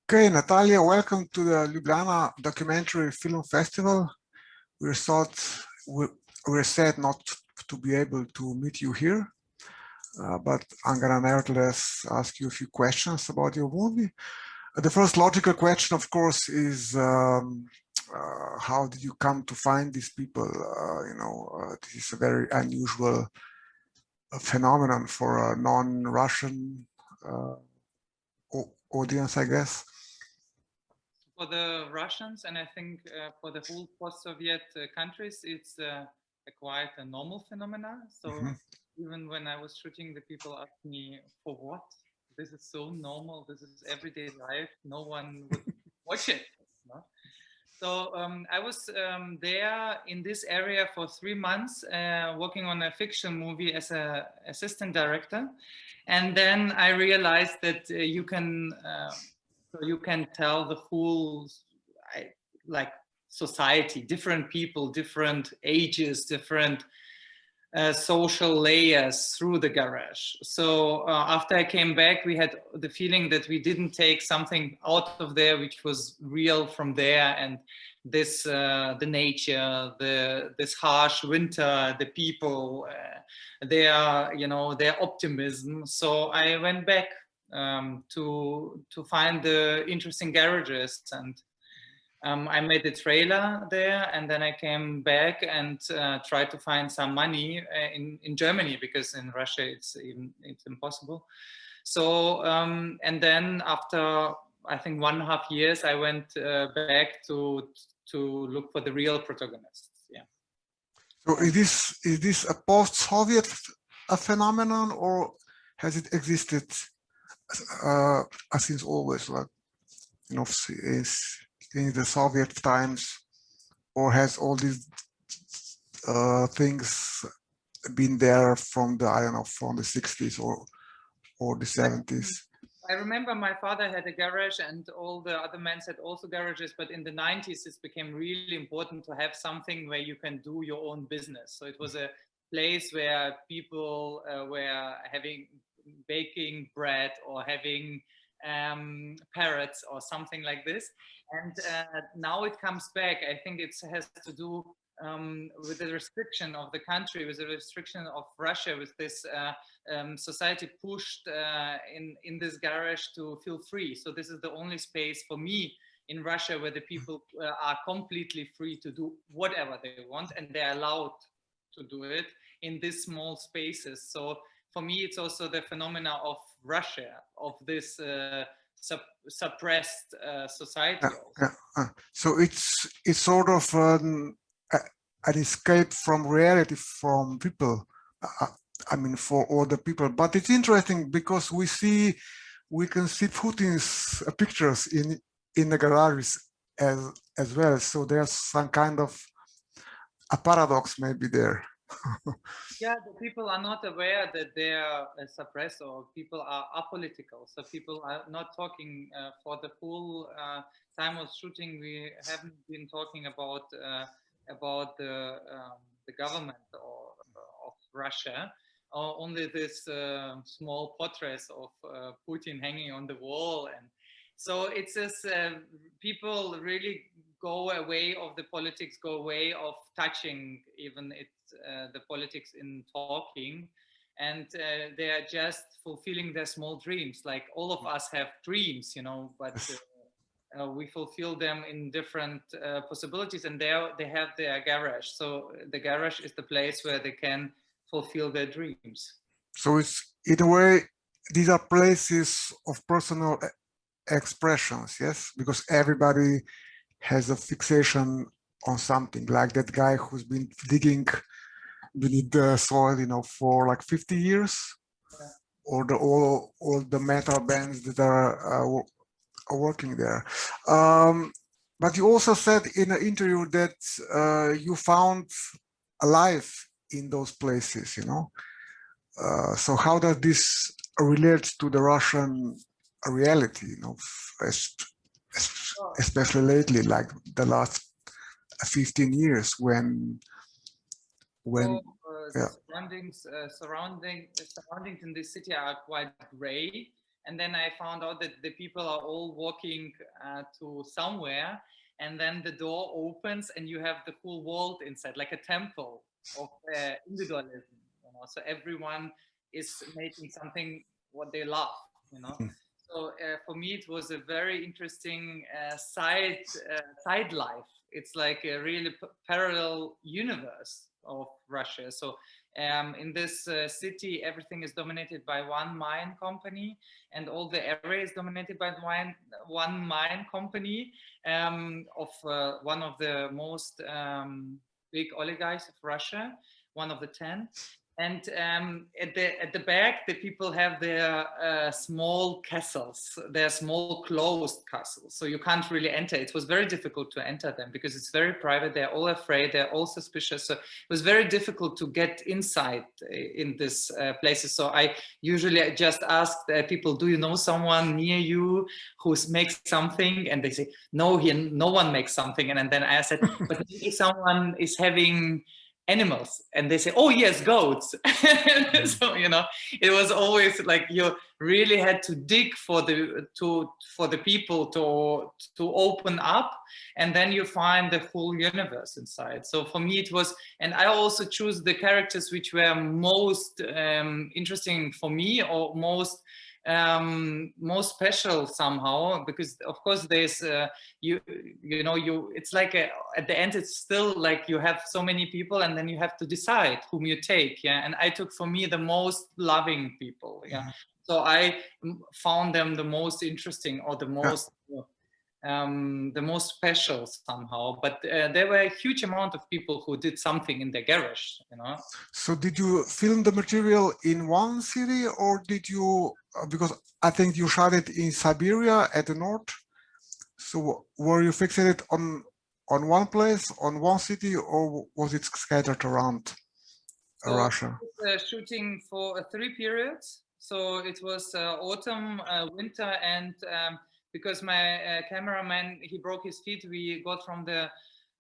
Okay, Natalia, welcome to the Ljubljana Documentary Film Festival. We're sad not to be able to meet you here, but I'm gonna nevertheless ask you a few questions about your movie. The first logical question, of course, is how did you come to find these people? This is a very unusual phenomenon for a non-Russian audience, I guess. For the Russians, and I think for the whole post-Soviet countries, it's quite a normal phenomenon. So even when I was shooting, the people asked me, for what? This is so normal. This is everyday life. No one would watch it. No? So I was there in this area for 3 months, working on a fiction movie as an assistant director. And then I realized that you can tell the whole like society, different people, different ages, different social layers through the garage. So after I came back, we had the feeling that we didn't take something out of there which was real from there, and this the nature, this harsh winter, the people, their optimism. So I went back to find the interesting garages, and I made a trailer there, and then I came back and tried to find some money in Germany, because in Russia it's impossible. So and then after I think 1.5 years, I went back to look for the real protagonists. Yeah. So is this a post-Soviet phenomenon, or has it existed since always, like in the Soviet times, or has all these things been there from the from the 60s or the 70s? I remember my father had a garage, and all the other men had also garages, but in the 90s it became really important to have something where you can do your own business. So it was a place where people were baking bread or having parrots or something like this. And now it comes back. I think it has to do with the restriction of the country, with the restriction of Russia, with this society pushed in this garage to feel free. So this is the only space for me in Russia where the people are completely free to do whatever they want, and they're allowed to do it in these small spaces. So for me, it's also the phenomena of Russia, of this suppressed society. So it's sort of an escape from reality, from people. I mean, for all the people. But it's interesting because we can see Putin's pictures in the garages as well. So there's some kind of a paradox maybe there. Yeah, the people are not aware that they are suppressed, or people are apolitical. So people are not talking for the full time of shooting. We haven't been talking about the government of Russia, or only this small portraits of Putin hanging on the wall. And so it's this people really go away of the politics, go away of touching even the politics in talking, and they are just fulfilling their small dreams. Like all of us have dreams, but we fulfill them in different possibilities, and they have their garage. So the garage is the place where they can fulfill their dreams. So it's, in a way, these are places of personal expressions, yes? Because everybody has a fixation on something, like that guy who's been digging beneath the soil, for like 50 years, yeah. Or all the metal bands that are working there. But you also said in an interview that you found a life in those places, so how does this relate to the Russian reality, especially lately, like the last 15 years when the surroundings in this city are quite gray, And then I found out that the people are all walking to somewhere, and then the door opens and you have the whole world inside, like a temple of individualism. You know? So everyone is making something what they love, you know. So for me, it was a very interesting side life. It's like a really parallel universe of Russia. So in this city, everything is dominated by one mine company, and all the area is dominated by one mine company of one of the most big oligarchs of Russia, one of the 10. And at the back, the people have their small castles, their small closed castles. So you can't really enter. It was very difficult to enter them because it's very private. They're all afraid. They're all suspicious. So it was very difficult to get inside in these places. So I usually just ask people, do you know someone near you who makes something? And they say, no, here no one makes something. And then I said, but maybe someone is having animals, and they say, oh yes, goats. So you know, it was always like you really had to dig for the people to open up, and then you find the whole universe inside. So for me it was, and I also choose the characters which were most interesting for me, or most special somehow, because of course there's you know, it's like at the end it's still like you have so many people, and then you have to decide whom you take. Yeah, and I took for me the most loving people. Yeah, so I found them the most interesting, or the most special somehow. But there were a huge amount of people who did something in the garage, you know. So did you film the material in one city, or did you, because I think you shot it in Siberia at the north, so were you fixated on one place, on one city, or was it scattered around Russia? I was shooting for 3 periods. So it was autumn, winter, and because my cameraman, he broke his feet, we got from the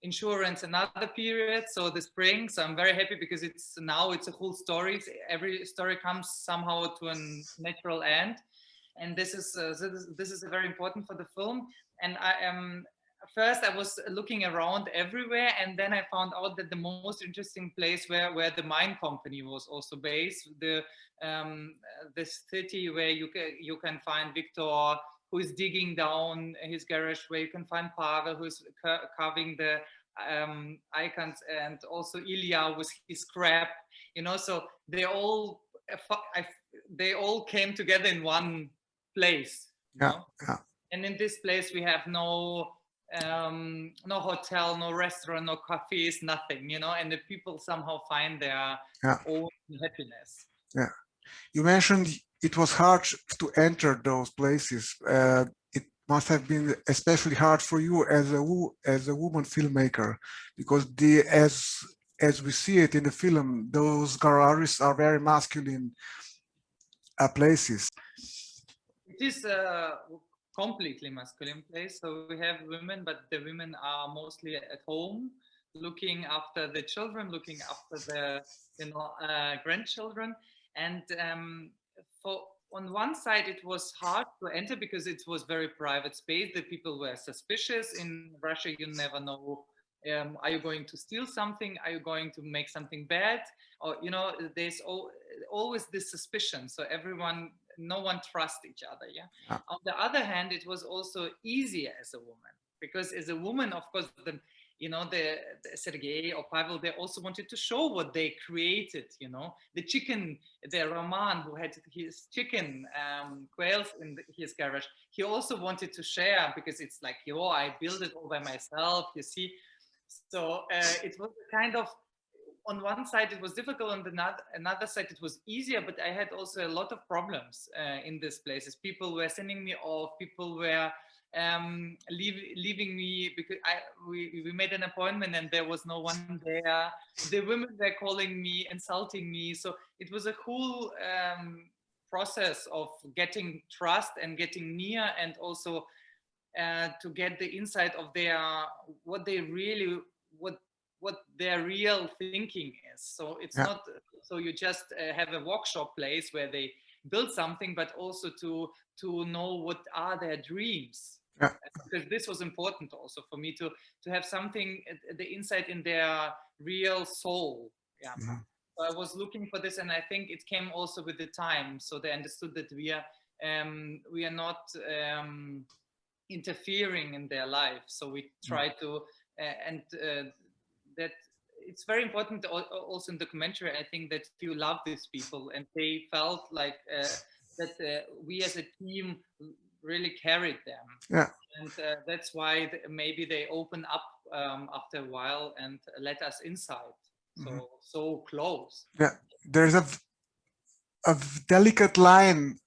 insurance another period, so the spring. So I'm very happy because it's a whole story. Every story comes somehow to a natural end, and this is very important for the film. And I am first I was looking around everywhere, and then I found out that the most interesting place where the mine company was also based, this city where you can find Victor, who is digging down his garage, where you can find Pavel, who's carving the icons, and also Ilya with his scrap, you know. So they all came together in one place, you know? And in this place we have no hotel, no restaurant, no cafes, nothing, you know, and the people somehow find their own happiness. Yeah, you mentioned it was hard to enter those places. It must have been especially hard for you as a woman filmmaker, because as we see it in the film, those garages are very masculine places. It is a completely masculine place. So we have women, but the women are mostly at home, looking after the children, looking after the grandchildren. And on one side it was hard to enter because it was very private space. The people were suspicious. In Russia you never know, are you going to steal something, are you going to make something bad, or you know, there's always this suspicion. So no one trusts each other. On the other hand, it was also easier as a woman, because as a woman, of course, the Sergei or Pavel, they also wanted to show what they created, you know, the Roman, who had his chicken quails in his garage. He also wanted to share, because it's like, I built it all by myself, you see. So it was kind of, on one side it was difficult, on another side it was easier, but I had also a lot of problems in these places. People were sending me off, people were leaving me because we made an appointment and there was no one there. The women were calling me, insulting me. So it was a whole process of getting trust and getting near, and also to get the insight of what their real thinking is. So it's not so you just have a workshop place where they build something, but also to know what are their dreams. Yeah. Because this was important also for me to have something, the insight in their real soul. Yeah. Mhm. So I was looking for this, and I think it came also with the time. So they understood that we are not interfering in their life. So we try to, that it's very important also in documentary, I think, that you love these people, and they felt like that we as a team really carried them. Yeah. And that's why maybe they open up after a while and let us inside. So close. Yeah, there's a delicate line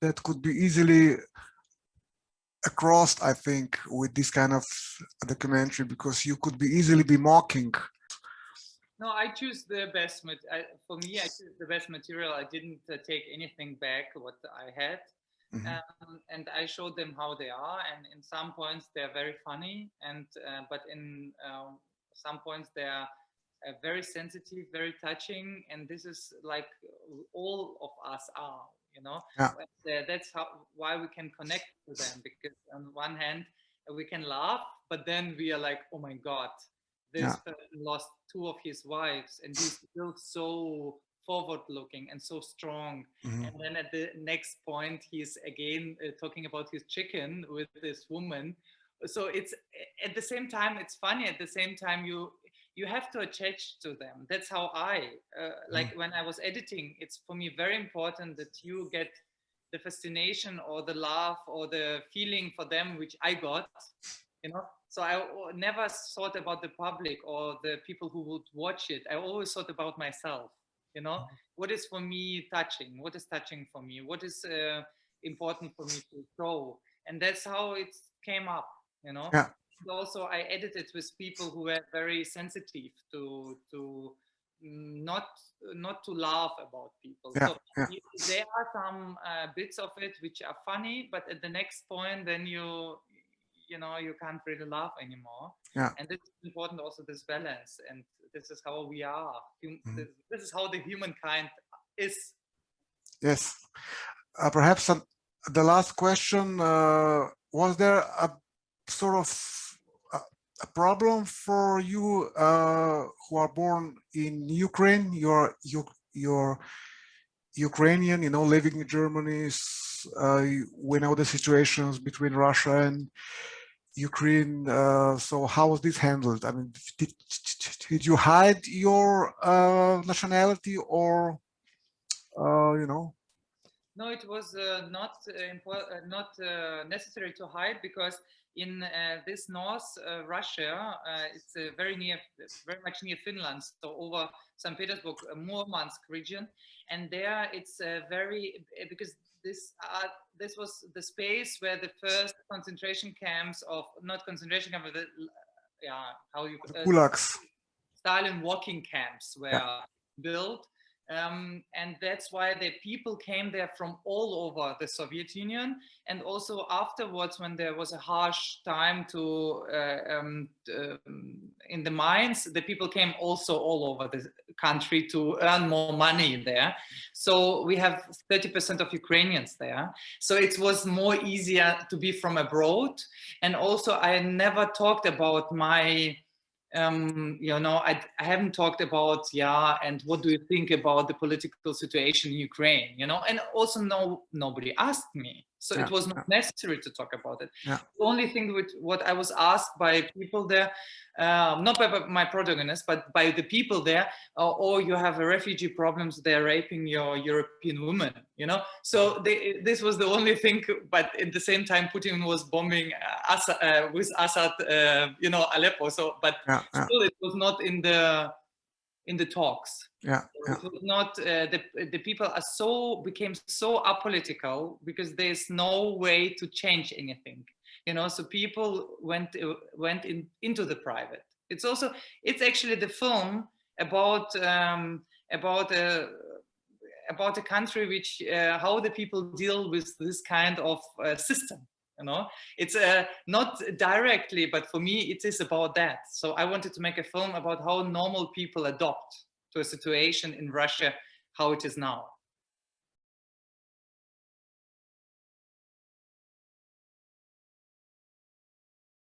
that could be easily crossed, I think, with this kind of documentary, because you could be easily be mocking. No, I choose the best. For me, I choose the best material. I didn't take anything back what I had. And I showed them how they are, and in some points they're very funny, and but in some points they are very sensitive, very touching, and this is like all of us are, you know. Yeah. That's why we can connect to them, because on one hand we can laugh, but then we are like, oh my God, this person lost 2 of his wives, and he's still so forward-looking and so strong. And then at the next point, he's again talking about his chicken with this woman. So it's at the same time it's funny. At the same time, you have to attach to them. That's how I like when I was editing. It's for me very important that you get the fascination or the laugh or the feeling for them, which I got. You know. So I never thought about the public or the people who would watch it. I always thought about myself. You know, what is for me touching? What is touching for me? What is important for me to show? And that's how it came up, you know. Yeah. Also, I edited with people who were very sensitive to not to laugh about people. Yeah. So there are some bits of it which are funny, but at the next point, then you can't really laugh anymore. Yeah. And it's important also, this balance, and this is how we are. This is how the humankind is. Yes. Perhaps the last question, was there a sort of a problem for you who are born in Ukraine? You're Ukrainian, you know, living in Germany. We know the situations between Russia and Ukraine. So how was this handled? I mean, did you hide your nationality, or you know? No, it was not necessary to hide, because in this North Russia, it's very much near Finland, so over St. Petersburg, Murmansk region, and there it's because this was the space where the first concentration camps Gulags. Stalin walking camps were built. And that's why the people came there from all over the Soviet Union, and also afterwards, when there was a harsh time in the mines, the people came also all over the country to earn more money there. So we have 30% of Ukrainians there. So it was more easier to be from abroad. And also, I never talked about my I haven't talked about, and what do you think about the political situation in Ukraine, you know, and also nobody asked me. So it was not necessary to talk about it. The only thing with what I was asked by people there, not by my protagonist, but by the people there, you have a refugee problems, they're raping your European women, you know. So this was the only thing, but at the same time, Putin was bombing with Assad, Aleppo. So, but still, it was not in the talks. It was not. The people became so apolitical because there's no way to change anything. You know, so people went into the private. It's actually the film about a country which how the people deal with this kind of system. You know, it's not directly, but for me, it is about that. So I wanted to make a film about how normal people adopt to a situation in Russia, how it is now.